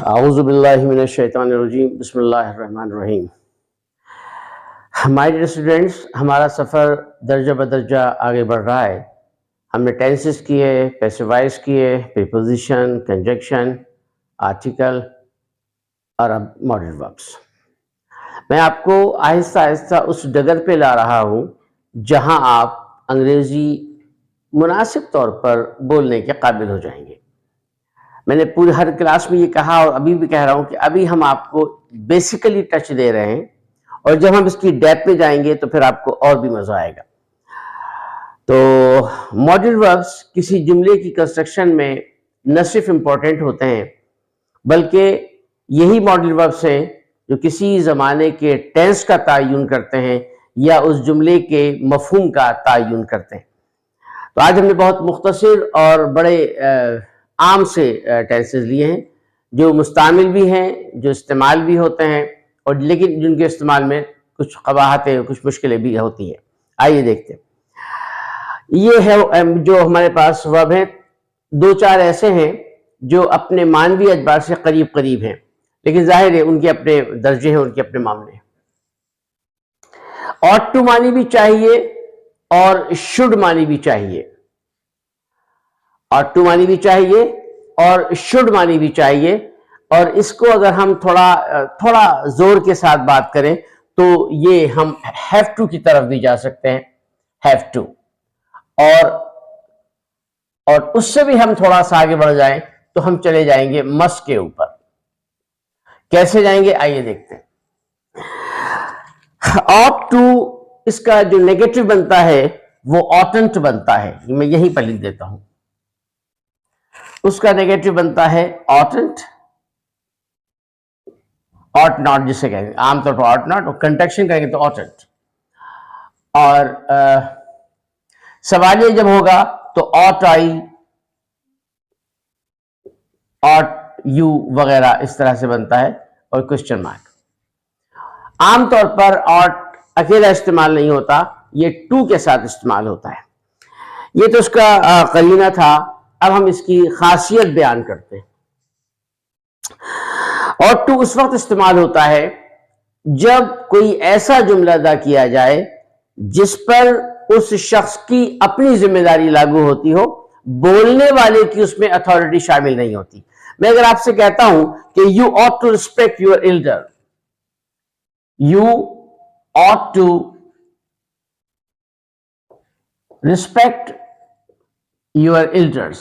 आऊज़ुबिल्लाहि मिनश्शैतानिर्रजीम बिस्मिल्लाहिर्रहमानिर्रहीम। My dear students, हमारा सफ़र दर्जा बदर्जा आगे बढ़ रहा है। हमने टेंसेस किए, पैसिव वॉइस किए, प्रीपोजिशन, कंजक्शन, आर्टिकल और अब मॉडल वर्ब्स। मैं आपको आहिस्ता आहिस्ता उस डगर पे ला रहा हूँ जहाँ आप अंग्रेज़ी मुनासिब तौर पर बोलने के काबिल हो जाएंगे। मैंने पूरी हर क्लास में ये कहा और अभी भी कह रहा हूँ कि अभी हम आपको बेसिकली टच दे रहे हैं और जब हम इसकी डेप्थ में जाएंगे तो फिर आपको और भी मज़ा आएगा। तो मॉडल वर्ब्स किसी जुमले की कंस्ट्रक्शन में न सिर्फ इम्पोर्टेंट होते हैं बल्कि यही मॉडल वर्ब्स हैं जो किसी ज़माने के टेंस का तयन करते हैं या उस जुमले के मफहूम का तयन करते हैं। तो आज हमने बहुत मुख्तसर और बड़े आम से टेंसेस लिए हैं जो मुस्तामिल भी हैं, जो इस्तेमाल भी होते हैं और लेकिन जिनके इस्तेमाल में कुछ क़बाहतें, कुछ मुश्किलें भी होती हैं। आइए देखते हैं। ये है जो हमारे पास वर्ब हैं, दो चार ऐसे हैं जो अपने मानवी एतबार से करीब करीब हैं, लेकिन जाहिर है उनके अपने दर्जे हैं, उनके अपने मामले हैं। ऑट टू मानी भी चाहिए और शुड मानी भी चाहिए। ऑट टू मानी भी चाहिए और शुड मानी भी चाहिए, और इसको अगर हम थोड़ा जोर के साथ बात करें तो ये हम हैव टू की तरफ भी जा सकते हैं, हैव टू। और उससे भी हम थोड़ा सा आगे बढ़ जाएं तो हम चले जाएंगे मस्ट के ऊपर। कैसे जाएंगे आइए देखते हैं। ऑट टू, इसका जो नेगेटिव बनता है वो ऑटंट बनता है। मैं यहीं पर लिख देता हूं, उसका नेगेटिव बनता है ऑटंट, ऑट नॉट जिसे कहेंगे आमतौर पर ऑट नॉट, और कंट्रैक्शन करेंगे तो ऑटंट। और सवालिया जब होगा तो ऑट आई, ऑट यू वगैरह इस तरह से बनता है, और क्वेश्चन मार्क। आमतौर पर ऑट अकेला इस्तेमाल नहीं होता, ये टू के साथ इस्तेमाल होता है। ये तो उसका करीना था। अब हम इसकी खासियत बयान करते हैं। ऑट टू उस वक्त इस्तेमाल होता है जब कोई ऐसा जुमला अदा किया जाए जिस पर उस शख्स की अपनी जिम्मेदारी लागू होती हो, बोलने वाले की उसमें अथॉरिटी शामिल नहीं होती। मैं अगर आपसे कहता हूं कि you ought to respect your elder, you ought to respect your elders,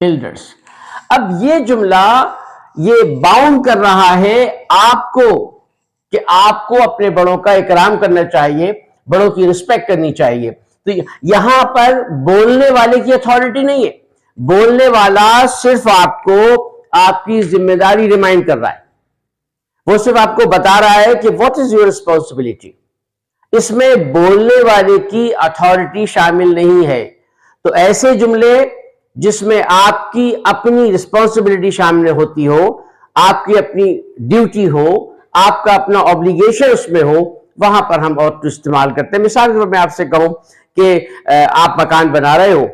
elders. अब ये जुमला ये बाउंड कर रहा है आपको कि आपको अपने बड़ों का इकराम करना चाहिए, बड़ों की रिस्पेक्ट करनी चाहिए। तो यहां पर बोलने वाले की अथॉरिटी नहीं है, बोलने वाला सिर्फ आपको आपकी जिम्मेदारी रिमाइंड कर रहा है। वो सिर्फ आपको बता रहा है कि व्हाट इज योर रिस्पॉन्सिबिलिटी। इसमें बोलने वाले की अथॉरिटी शामिल नहीं है। तो ऐसे जुमले जिसमें आपकी अपनी रिस्पॉन्सिबिलिटी शामिल होती हो, आपकी अपनी ड्यूटी हो, आपका अपना ऑब्लिगेशन उसमें हो, वहां पर हम ऑट टू इस्तेमाल करते हैं। मिसाल के तौर पर मैं आपसे कहूं कि आप मकान बना रहे हो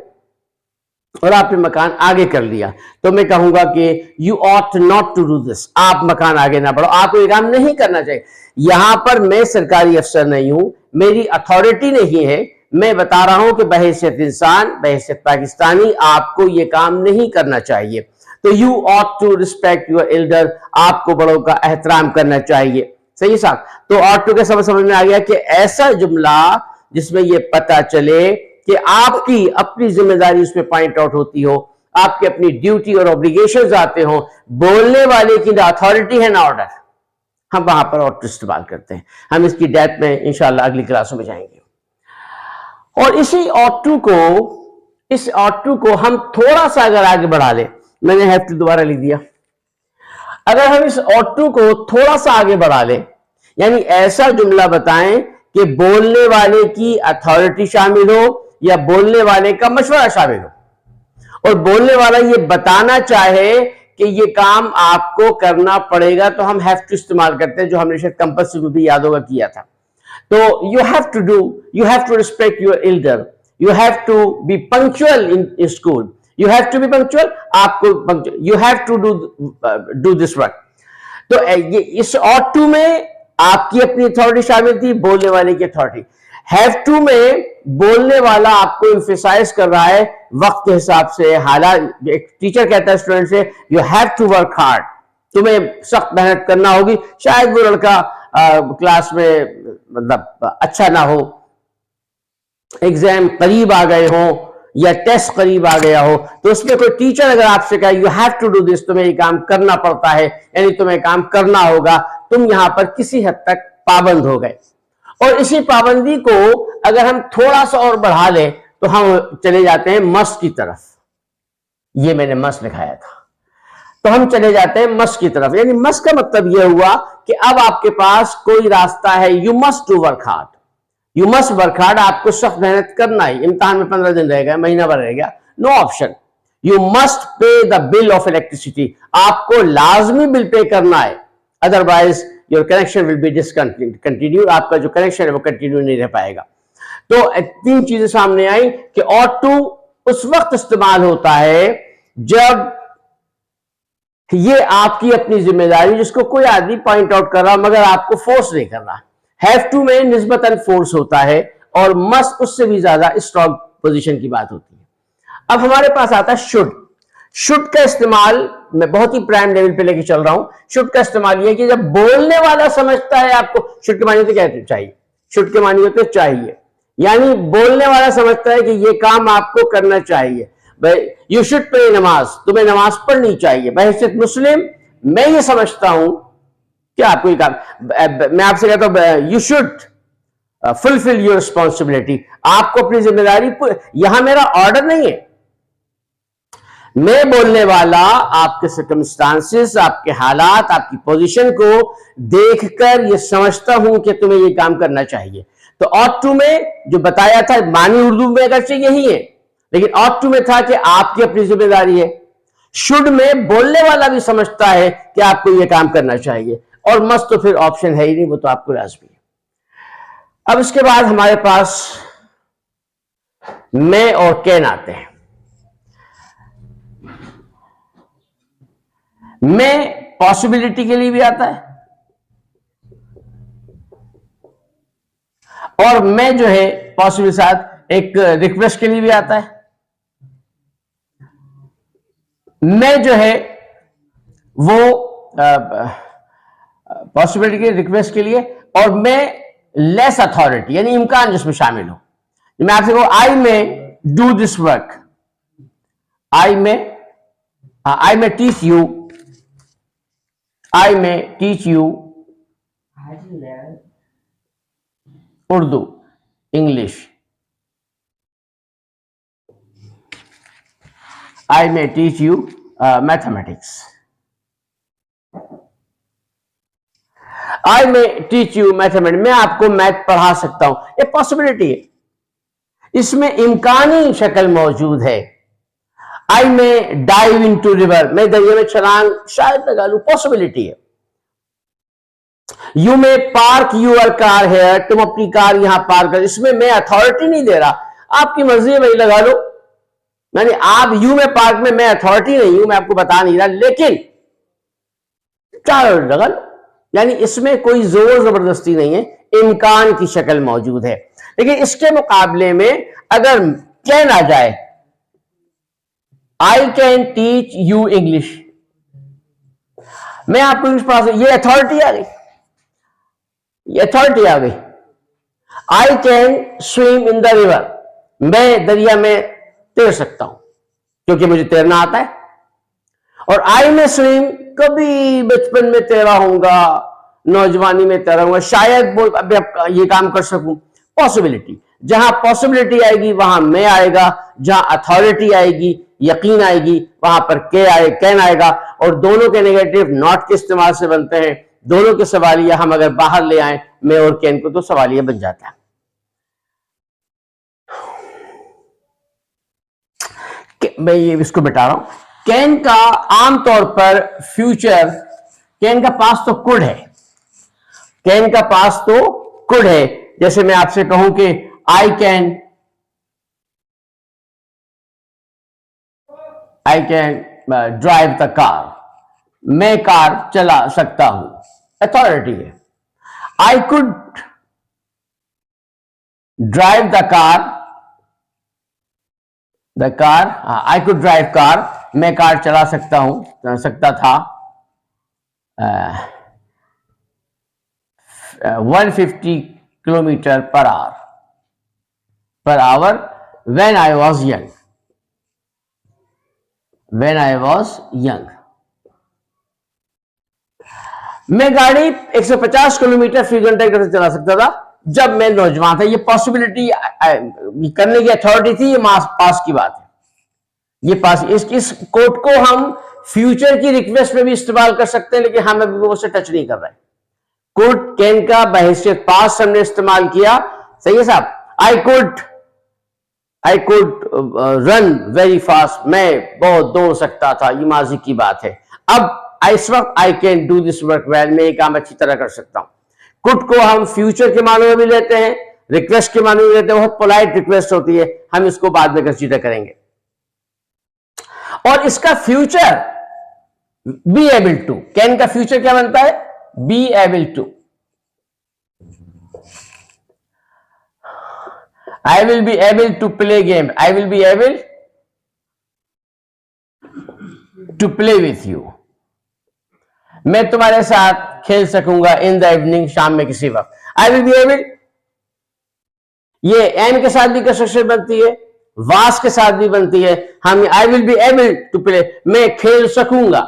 और आपने मकान आगे कर लिया, तो मैं कहूंगा कि you ought not to do this, आप मकान आगे ना बढ़ो, आपको ये काम नहीं करना चाहिए। यहां पर मैं सरकारी अफसर नहीं हूं, मेरी अथॉरिटी नहीं है, मैं बता रहा हूं कि बहैसियत इंसान, बहैसियत पाकिस्तानी आपको ये काम नहीं करना चाहिए। तो you ought to respect your elder, आपको बड़ों का एहतराम करना चाहिए। सही साहब। तो ऑट टू के समझ में आ गया कि ऐसा जुमला जिसमें यह पता चले कि आपकी अपनी जिम्मेदारी उसमें पॉइंट आउट होती हो, आपकी अपनी ड्यूटी और ऑब्लिगेशंस आते हो, बोलने वाले की ना अथॉरिटी है ना ऑर्डर, हम वहां पर ऑट टू इस्तेमाल करते हैं। हम इसकी डेप्थ में इंशाल्लाह अगली क्लासों में जाएंगे। और इसी ऑट टू को हम थोड़ा सा अगर आगे बढ़ा ले, मैंने हैव टू दोबारा लिख दिया, अगर हम इस ऑट टू को थोड़ा सा आगे बढ़ा ले, यानी ऐसा जुमला बताएं कि बोलने वाले की अथॉरिटी शामिल हो या बोलने वाले का मशवरा शामिल हो, और बोलने वाला ये बताना चाहे कि ये काम आपको करना पड़ेगा, तो हम हैव टू इस्तेमाल करते हैं, जो हमने शायद कंपल्सरी में भी याद होगा किया था। तो you have to respect your elder, you have to be punctual in school, you have to be punctual, आपको you have to do this work. तो ये इस ought to में आपकी अपनी अथॉरिटी शामिल थी, बोलने वाले की अथॉरिटी। हैव टू में बोलने वाला आपको इम्फेसाइज कर रहा है वक्त के हिसाब से, हालात। एक टीचर कहता है स्टूडेंट से you have to work hard, तुम्हें सख्त मेहनत करना होगी। शायद वो लड़का क्लास में मतलब अच्छा ना हो, एग्जाम करीब आ गए हो या टेस्ट करीब आ गया हो, तो उसमें कोई टीचर अगर आपसे कहे you have to do this, तुम्हें ये काम करना पड़ता है, यानी तुम्हें काम करना होगा, तुम यहां पर किसी हद तक पाबंद हो गए। और इसी पाबंदी को अगर हम थोड़ा सा और बढ़ा लें तो हम चले जाते हैं मस्ट की तरफ। ये मैंने मस्ट लिखाया था, तो हम चले जाते हैं मस्ट की तरफ। यानी मस्ट का मतलब यह हुआ कि अब आपके पास कोई रास्ता है, you must to work hard, you must work hard, आपको सख्त मेहनत करना है। इम्तिहान में 15 दिन रह गया, महीना भर रह गया, no option, you must pay the bill of electricity, आपको लाजमी बिल पे करना है, otherwise your connection will be discontinue, आपका जो कनेक्शन है वो कंटिन्यू नहीं रह पाएगा। तो 3 चीजें सामने आई कि ought to उस वक्त इस्तेमाल होता है जब ये आपकी अपनी जिम्मेदारी, जिसको कोई आदमी पॉइंट आउट कर रहा मगर आपको फोर्स नहीं कर रहा। हैव टू में निस्बतन फोर्स होता है और मस्ट उससे भी ज्यादा स्ट्रॉन्ग पोजीशन की बात होती है। अब हमारे पास आता है शुड। शुड का इस्तेमाल मैं बहुत ही प्राइम लेवल पे लेके चल रहा हूं। शुड का इस्तेमाल यह कि जब बोलने वाला समझता है आपको, शुड के मानी तो क्या चाहिए, शुड के मानी होते चाहिए, यानी बोलने वाला समझता है कि यह काम आपको करना चाहिए। भाई यू शुड पे नमाज, तुम्हें नमाज पढ़नी चाहिए। बहैसियत मुस्लिम मैं ये समझता हूं कि आपको ये काम, मैं आपसे कहता हूं you should fulfil your responsibility, आपको अपनी जिम्मेदारी, यहां मेरा ऑर्डर नहीं है, मैं बोलने वाला आपके सर्कमस्टांसेस, आपके हालात, आपकी पोजीशन को देखकर ये समझता हूं कि तुम्हें ये काम करना चाहिए। तो ought to में जो बताया था मानी उर्दू में अगरचे यही है, लेकिन ought to में था कि आपकी अपनी जिम्मेदारी है। शुड में बोलने वाला भी समझता है कि आपको ये काम करना चाहिए, और मस्ट तो फिर ऑप्शन है ही नहीं, वो तो आपको लाजमी है। अब इसके बाद हमारे पास मैं और कैन आते हैं। मैं पॉसिबिलिटी के लिए भी आता है, और मैं जो है पॉसिबल साथ एक रिक्वेस्ट के लिए भी आता है। मैं जो है वो पॉसिबिलिटी के रिक्वेस्ट के लिए, और मैं लेस अथॉरिटी यानी इम्कान जिसमें शामिल हो। मैं आपसे कहूं आई में डू दिस वर्क, आई में teach you, I may teach you Urdu, English. I may teach you mathematics. I may teach you mathematics. मैं आपको मैथ पढ़ा सकता हूं, ये पॉसिबिलिटी है, इसमें इम्कानी शक्ल मौजूद है। आई में डाइव इन टू रिवर, मैं दरिया में छलांग शायद लगा लूं, पॉसिबिलिटी है। यू में पार्क यूर कार हेयर, तुम अपनी कार यहां पार्क कर, इसमें मैं अथॉरिटी नहीं दे रहा, आपकी मर्जी है वही लगा लो, यानी आप यू में पार्क में मैं अथॉरिटी नहीं हूं, मैं आपको बता नहीं रहा, लेकिन चार लगा लो, यानी इसमें कोई जोर जबरदस्ती नहीं है, इम्कान की शक्ल मौजूद है। लेकिन इसके मुकाबले में अगर कैन आ जाए, I can teach you English, मैं आपको इंग्लिश पढ़ा सकता, ये अथॉरिटी आ गई, ये अथॉरिटी आ गई। I can swim in the river, मैं दरिया में तैर सकता हूं क्योंकि मुझे तैरना आता है। और आई में स्विम, कभी बचपन में तैरा होऊंगा, नौजवानी में तैरा होऊंगा, शायद अभी ये काम कर सकूं, पॉसिबिलिटी। जहां पॉसिबिलिटी आएगी वहां मैं आएगा, जहां अथॉरिटी आएगी, यकीन आएगी, वहां पर कैन आएगा। और दोनों के नेगेटिव नॉट के इस्तेमाल से बनते हैं, दोनों के सवालिया हम अगर बाहर ले आए मैं और कैन को, तो सवालिया बन जाता है। मैं ये इसको बिटा रहा हूं। कैन का आमतौर पर फ्यूचर, कैन का पास तो कुड है, कैन का पास तो कुड है। जैसे मैं आपसे कहूं कि I can I can drive the car, मैं कार चला सकता हूं, अथॉरिटी है। I could drive the car, I could drive car, मैं कार चला सकता हूं, सकता था। 150 kilometre per hour when I was young, मैं गाड़ी 150 किलोमीटर फी घंटे से चला सकता था जब मैं नौजवान था। ये पॉसिबिलिटी करने की अथॉरिटी थी, ये पास की बात है, ये पास। इस कोट को हम फ्यूचर की रिक्वेस्ट में भी इस्तेमाल कर सकते हैं, लेकिन हम अभी वो से टच नहीं कर रहे। कोट कैन का बहैसियत पास हमने इस्तेमाल किया, सही है साहब। I could run very fast, मैं बहुत दौड़ सकता था, ये माजी की बात है। अब इस वक्त I can do this work well, मैं ये काम अच्छी तरह कर सकता हूं। कुड को हम फ्यूचर के मानों में भी लेते हैं, रिक्वेस्ट के मानों में लेते हैं, बहुत पोलाइट रिक्वेस्ट होती है, हम इसको बाद में कंसीडर करेंगे। और इसका future be able to, can का फ्यूचर क्या बनता है? Be able to. I will be able to play game. I will be able to play with you. मैं तुम्हारे साथ खेल सकूंगा इन द इवनिंग, शाम में किसी वक्त। I will be able, ये एम के साथ भी कंस्ट्रक्शन बनती है, वास के साथ भी बनती है। हम I will be able to play, मैं खेल सकूंगा।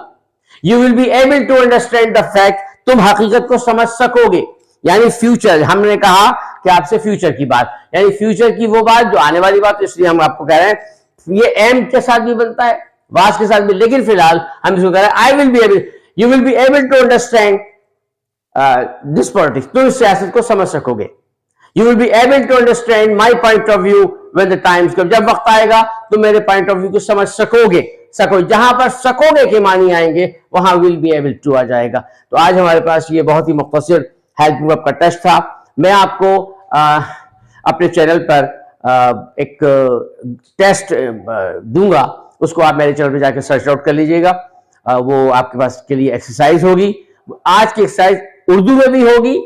You will be able to understand the fact, तुम हकीकत को समझ सकोगे, यानी फ्यूचर। हमने कहा कि आपसे फ्यूचर की बात, यानी फ्यूचर की वो बात जो आने वाली बात, इसलिए हम आपको कह रहे हैं ये एम के साथ भी बनता है, वास के साथ भी, लेकिन फिलहाल हम इसको कह रहे हैं I will be able, you will be able to understand this politics, तुम इस सियासत को समझ सकोगे। You will be able to understand my point of view when the times come, जब वक्त आएगा तुम मेरे पॉइंट ऑफ व्यू को समझ सकोगे। जहां पर सकोगे के मानी आएंगे वहां विल बी एबल टू आ जाएगा। तो आज हमारे पास ये बहुत ही मुख्तसर हेल्पिंग वर्ब का टेस्ट था। मैं आपको अपने चैनल पर एक टेस्ट दूंगा, उसको आप मेरे चैनल पर जाकर सर्च आउट कर लीजिएगा। वो आपके पास के लिए एक्सरसाइज होगी। आज की एक्सरसाइज उर्दू में भी होगी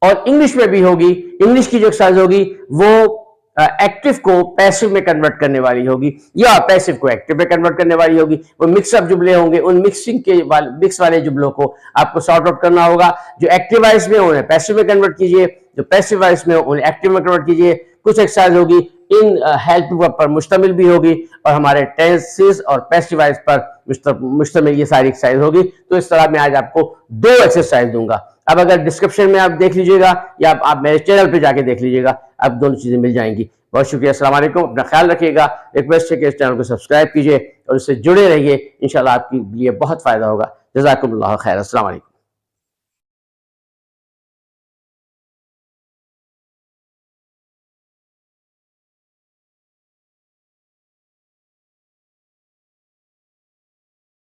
और इंग्लिश में भी होगी। इंग्लिश की जो एक्सरसाइज होगी वो एक्टिव को पैसिव में कन्वर्ट करने वाली होगी, या पैसिव को एक्टिव में कन्वर्ट करने वाली होगी। वो मिक्सअप जुमले होंगे, उन मिक्स वाले जुमलों को आपको सॉर्ट आउट करना होगा। जो एक्टिव वॉइस में उन्हें पैसिव में कन्वर्ट कीजिए, जो पैसिव वॉइस में उन्हें एक्टिव में कन्वर्ट कीजिए। कुछ एक्सरसाइज होगी इन हेल्पिंग वर्ब पर मुश्तमिल भी होगी और हमारे टेंसेस और पैसिव वॉइस पर मुश्तमिल ये सारी एक्सरसाइज होगी। तो इस तरह मैं आज आपको 2 एक्सरसाइज दूंगा। अब अगर डिस्क्रिप्शन में आप देख लीजिएगा या आप मेरे चैनल पे जाके देख लीजिएगा, आप दोनों चीजें मिल जाएंगी। बहुत शुक्रिया, अस्सलाम वालेकुम, अपना ख्याल रखिएगा। रिक्वेस्ट है कि इस चैनल को सब्सक्राइब कीजिए और इससे जुड़े रहिए, इंशाल्लाह आपके लिए बहुत फायदा होगा। जज़ाकुमुल्लाह खैर, अस्सलाम वालेकुम।